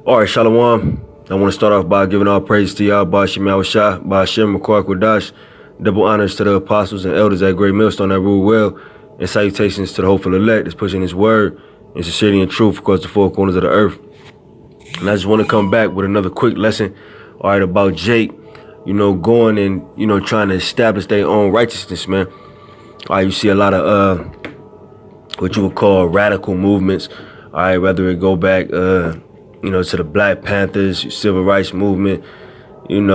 All right, Shalom. I want to start off by giving all praise to Yah, Bashim Yahushua, Bashim Makar Kodash, double honors to the apostles and elders at Great Millstone that rule well, and salutations to the hopeful elect that's pushing his word in sincerity and truth across the four corners of the earth. And I just want to come back with another quick lesson, all right, about Jake, going and, trying to establish their own righteousness, man. All right, you see a lot of what you would call radical movements, all right, whether it go back, to the Black Panthers, Civil Rights Movement, you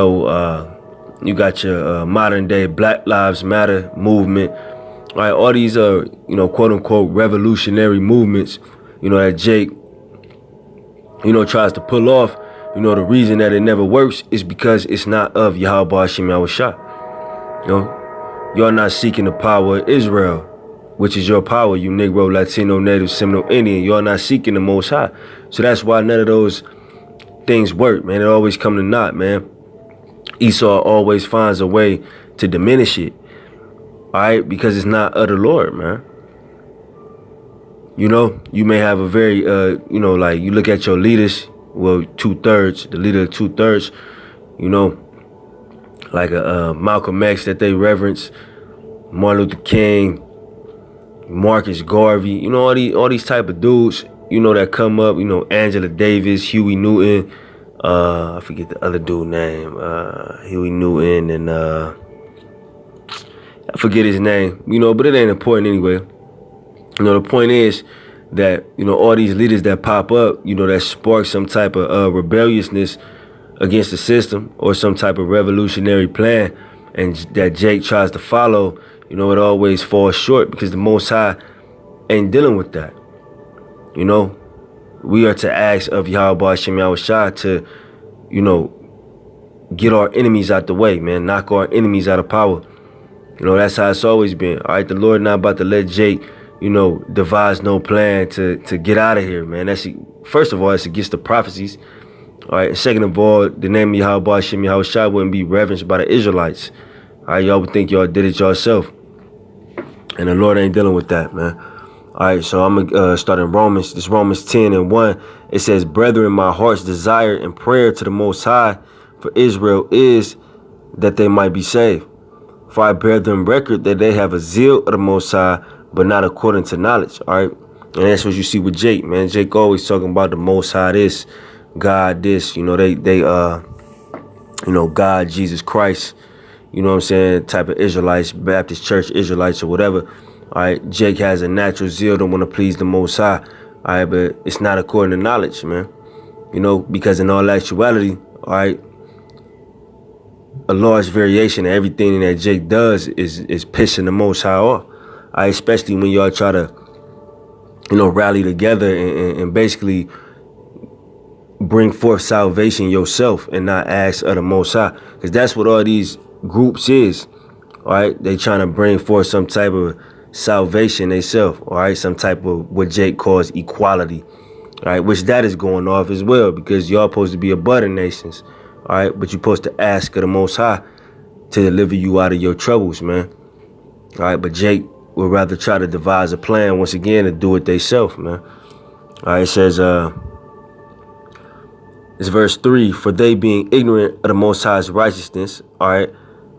got your modern day Black Lives Matter movement, all right, all these, quote unquote revolutionary movements, that Jake, tries to pull off. The reason that it never works is because it's not of Yahweh Hashem Yahushua. You're not seeking the power of Israel, which is your power, you Negro, Latino, Native, Seminole, Indian. You're not seeking the Most High. So that's why none of those things work, man. It always come to naught, man. Esau always finds a way to diminish it, all right, because it's not of the Lord, man. You may have a very, like you look at your leaders, well, the leader of 2/3, like a Malcolm X that they reverence, Martin Luther King, Marcus Garvey, all these type of dudes, that come up, Angela Davis, Huey Newton, I forget the other dude name, Huey Newton, and I forget his name, but it ain't important anyway. The point is that, all these leaders that pop up, that spark some type of rebelliousness against the system or some type of revolutionary plan, and that Jake tries to follow, it always falls short because the Most High ain't dealing with that. We are to ask of Yahweh Hashem Yahushua to, get our enemies out the way, man. Knock our enemies out of power. That's how it's always been. All right, the Lord not about to let Jake, devise no plan to get out of here, man. First of all, it's against the prophecies. All right, second of all, the name of Yahweh Hashem Yahushua wouldn't be reverenced by the Israelites. All right, y'all would think y'all did it yourself. And the Lord ain't dealing with that, man. All right, so I'm going to start in Romans. This Romans 10:1. It says, "Brethren, my heart's desire and prayer to the Most High for Israel is that they might be saved. For I bear them record that they have a zeal of the Most High, but not according to knowledge." All right, and that's what you see with Jake, man. Jake always talking about the Most High this, God this. God, Jesus Christ. Type of Israelites, Baptist church Israelites or whatever. All right, Jake has a natural zeal to want to please the Most High. All right, but it's not according to knowledge, man. Because in all actuality, all right, a large variation of everything that Jake does is pissing the Most High off. All right, especially when y'all try to, rally together and basically bring forth salvation yourself and not ask of the Most High. Because that's what all these groups is. All right, they trying to bring forth some type of salvation themselves. All right, some type of what Jake calls equality. All right, which that is going off as well, because y'all supposed to be a butter nations. All right, but you're supposed to ask of the Most High to deliver you out of your troubles, man. All right, but Jake would rather try to devise a plan once again to do it themselves, man. All right, it says, it's verse 3, "For they being ignorant of the Most High's righteousness," all right,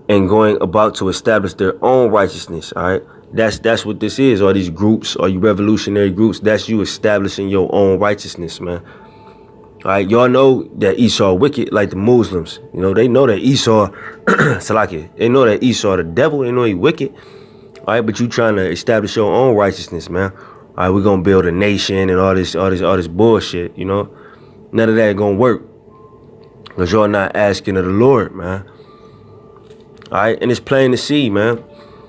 and going about to establish their own righteousness, all right. That's what this is. All these groups, all you revolutionary groups, that's you establishing your own righteousness, man. All right, y'all know that Esau wicked like the Muslims. They know that Esau, Salakia, they know that Esau the devil. They know he wicked. All right, but you trying to establish your own righteousness, man. All right, we're gonna build a nation and all this bullshit. None of that gonna work because y'all not asking of the Lord, man. All right, and it's plain to see, man.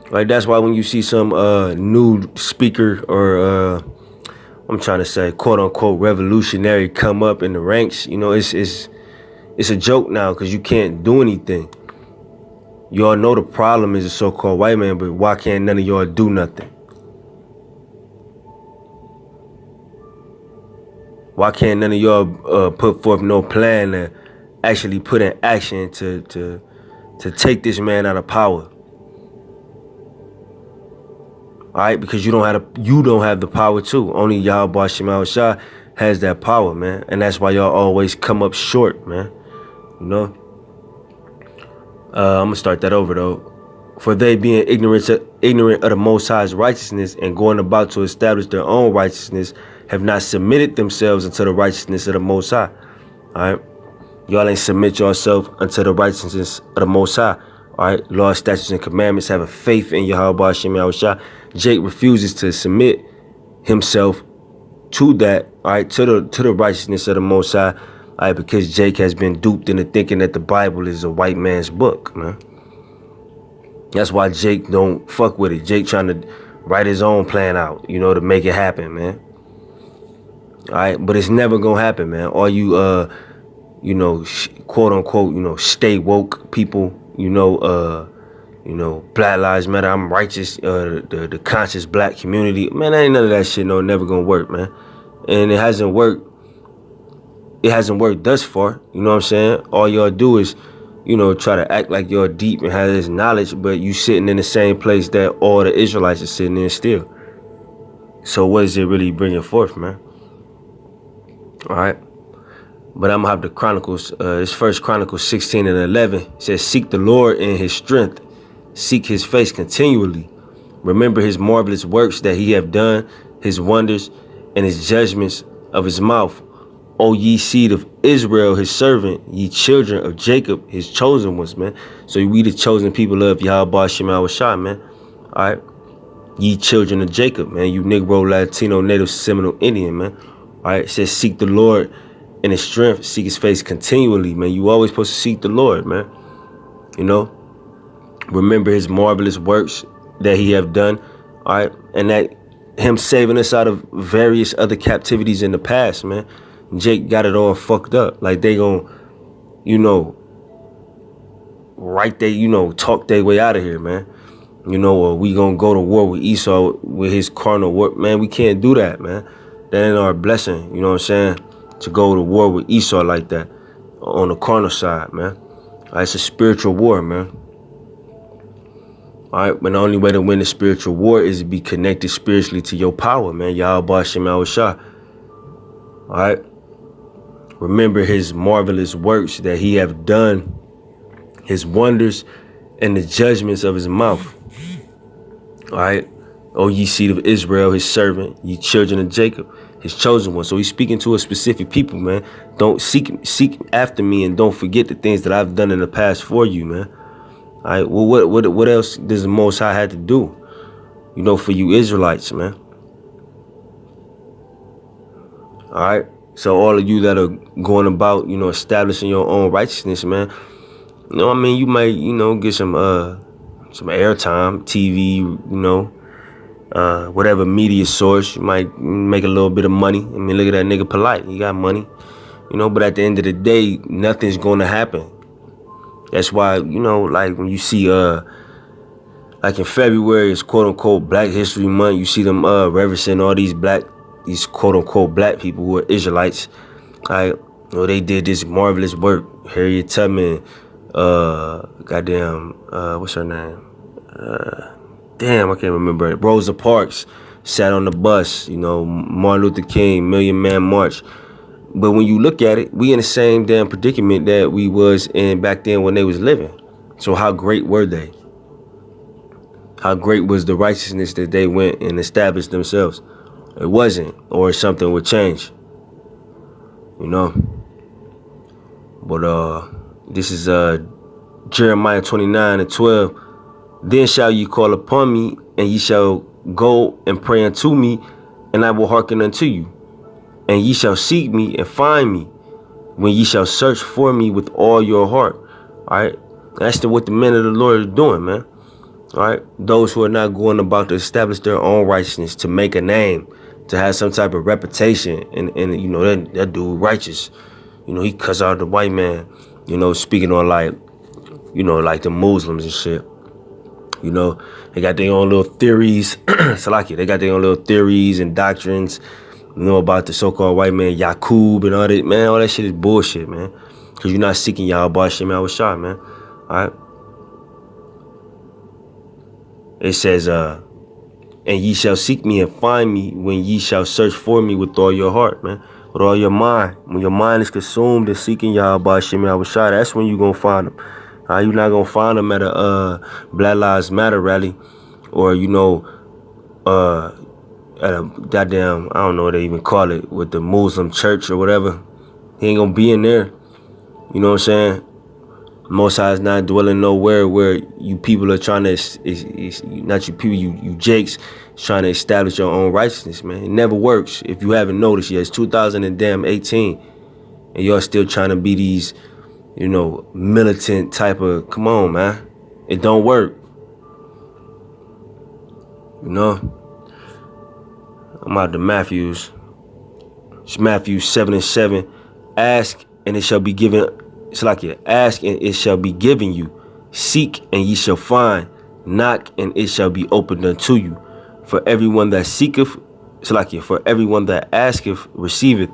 Like, that's why when you see some new speaker or I'm trying to say quote unquote revolutionary come up in the ranks, it's a joke now because you can't do anything. Y'all know the problem is a so-called white man, but why can't none of y'all do nothing? Why can't none of y'all put forth no plan to actually put in action to take this man out of power? All right, because you don't have the power too. Only Yahweh Hashem Yahushua has that power, man. And that's why y'all always come up short, man. You know? I'm gonna start that over though. For they being ignorant of the Most High's righteousness and going about to establish their own righteousness have not submitted themselves unto the righteousness of the Most High. All right? Y'all ain't submit yourself unto the righteousness of the Most High. All right? Law, statutes, and commandments, having faith in Yahweh Hashem Yahushua. Jake refuses to submit himself to that, all right, to the righteousness of the Most High, all right, because Jake has been duped into thinking that the Bible is a white man's book, man. That's why Jake don't fuck with it. Jake trying to write his own plan out, you know, to make it happen, man. All right, but it's never gonna happen, man. All you, you know, quote unquote, you know, stay woke people, you know, Black Lives Matter, I'm righteous, the conscious black community, man, ain't none of that shit, no, never gonna work, man. And it hasn't worked. It hasn't worked thus far. You know what I'm saying? All y'all do is, you know, try to act like you're deep and have this knowledge, but you sitting in the same place that all the Israelites are sitting in still. So what is it really bringing forth, man? All right. But I'm gonna have the Chronicles. It's First Chronicles 16 and 11. It says, "Seek the Lord in His strength, seek His face continually. Remember His marvelous works that He have done, His wonders, and His judgments of His mouth. O ye seed of Israel, His servant, ye children of Jacob, His chosen ones," man. So we the chosen people of Yahweh Hashem Yahushua, man. All right, ye children of Jacob, man. You Negro, Latino, Native, Seminole, Indian, man. All right, it says, "Seek the Lord in His strength, seek His face continually," man. You always supposed to seek the Lord, man. You know, remember His marvelous works that He have done, all right, and that Him saving us out of various other captivities in the past, man. Jake got it all fucked up. Like they gon', you know, talk their way out of here, man. You know, or we gonna go to war with Esau with his carnal work, man. We can't do that, man. That ain't our blessing, you know what I'm saying? To go to war with Esau like that on the carnal side, man. It's a spiritual war, man. All right, but the only way to win the spiritual war is to be connected spiritually to your power, man. Yahweh Hashem Yahushua. All right. Remember His marvelous works that He have done, His wonders, and the judgments of His mouth. All right. O ye seed of Israel, His servant, ye children of Jacob, His chosen one. So He's speaking to a specific people, man. Don't seek after me, and don't forget the things that I've done in the past for you, man. All right. Well, what else does the Most High have to do, you know, for you Israelites, man? All right. So all of you that are going about, you know, establishing your own righteousness, man, you know, I mean, you might, you know, get some airtime, TV, you know, whatever media source. You might make a little bit of money. I mean, look at that nigga Polite. He got money, you know, but at the end of the day, nothing's going to happen. That's why, you know, like when you see, like in February, it's quote unquote Black History Month. You see them reverencing all these quote unquote black people who are Israelites. Right? You know, they did this marvelous work. Harriet Tubman, what's her name? Damn, I can't remember it. Rosa Parks sat on the bus, you know, Martin Luther King, Million Man March. But when you look at it, we in the same damn predicament that we was in back then when they was living. So how great were they? How great was the righteousness that they went and established themselves? It wasn't, or something would change, you know. But this is Jeremiah 29 and 12. "Then shall ye call upon me, and ye shall go and pray unto me, and I will hearken unto you. And ye shall seek me and find me, when ye shall search for me with all your heart." All right, that's what the men of the Lord are doing, man. All right, those who are not going about to establish their own righteousness, to make a name, to have some type of reputation, and you know, that dude righteous, you know, he cuss out the white man, you know, speaking on like, you know, like the Muslims and shit. You know, they got their own little theories. Salaki, they got their own little theories and doctrines, you know, about the so-called white man Yaqub and all that, man. All that shit is bullshit, man. Because you're not seeking Yahweh Hashem Yahushua, man. All right. It says, "And ye shall seek me and find me, when ye shall search for me with all your heart," man. with all your mind. When your mind is consumed and seeking Yahweh Shem Yahushua, that's when you gonna find them. You're not gonna find them at a Black Lives Matter rally, or at a goddamn, I don't know what they even call it, with the Muslim church or whatever. He ain't gonna be in there. You know what I'm saying? Most High is not dwelling nowhere where you people are trying to, not you people, you jakes, trying to establish your own righteousness, man. It never works. If you haven't noticed yet, it's 2018, and y'all still trying to be these, militant type of, come on, man. It don't work. I'm out to Matthews. It's Matthew 7:7. Ask and it shall be given. It's like it. Ask and it shall be given you. Seek and ye shall find. Knock and it shall be opened unto you. For everyone that seeketh, it's like it. For everyone that asketh receiveth,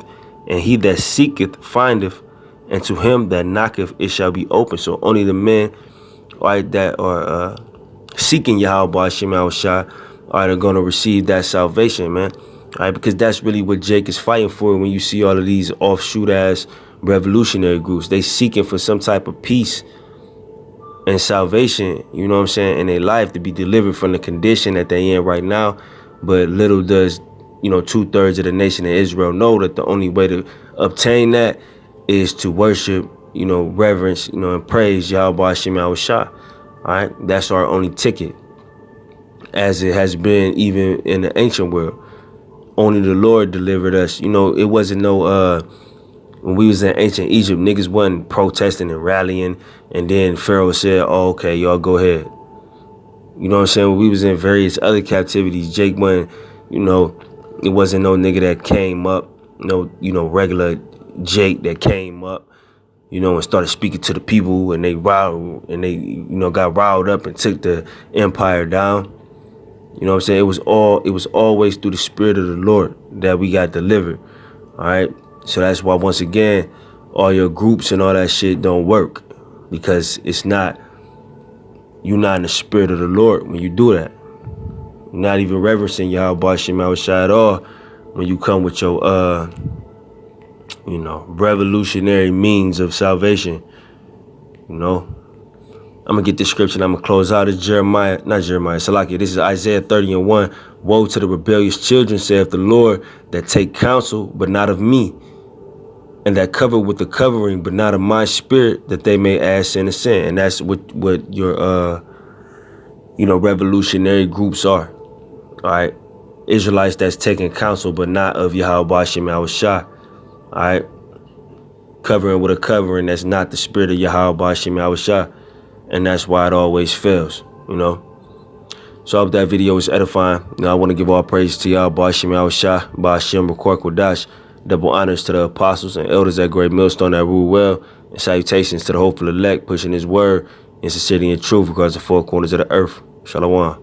and he that seeketh findeth, and to him that knocketh it shall be open. So only the men, right, that are seeking Yahweh Shem Yahushua are going to receive that salvation, man. All right, because that's really what Jake is fighting for. When you see all of these offshoot ass revolutionary groups, they seeking for some type of peace and salvation, you know what I'm saying, in their life, to be delivered from the condition that they in right now. But little does 2/3 of the nation of Israel know that the only way to obtain that is to worship, reverence, and praise Yahweh Shem Yahushua. All right, that's our only ticket, as it has been even in the ancient world. Only the Lord delivered us. It wasn't no when we was in ancient Egypt, niggas wasn't protesting and rallying, and then Pharaoh said, "Oh, okay, y'all go ahead." You know what I'm saying? When we was in various other captivities, Jake wasn't, it wasn't no nigga that came up, regular Jake that came up, and started speaking to the people, and they got riled up and took the empire down. You know what I'm saying? It was always through the Spirit of the Lord that we got delivered. All right. So that's why, once again, all your groups and all that shit don't work, because you're not in the Spirit of the Lord when you do that. You're not even reverencing Yahweh Shem Yahushua at all when you come with your revolutionary means of salvation. I'm going to get this scripture and I'm going to close out. It's Salakia. This is Isaiah 30:1. Woe to the rebellious children, saith the Lord, that take counsel, but not of me, and that cover with the covering, but not of my spirit, that they may add sin to sin. And that's what your, revolutionary groups are. All right. Israelites that's taking counsel, but not of Yahweh Shem Yahushua. All right. Covering with a covering that's not the spirit of Yahweh Shem Yahushua. And that's why it always fails, So I hope that video is edifying. I want to give all praise to y'all, Ba'ashem Yahushua, Ba'ashem Rakor Kodash. Double honors to the apostles and elders at Great Millstone that rule well. And salutations to the hopeful elect, pushing his word in sincerity and truth across the four corners of the earth. Shalom.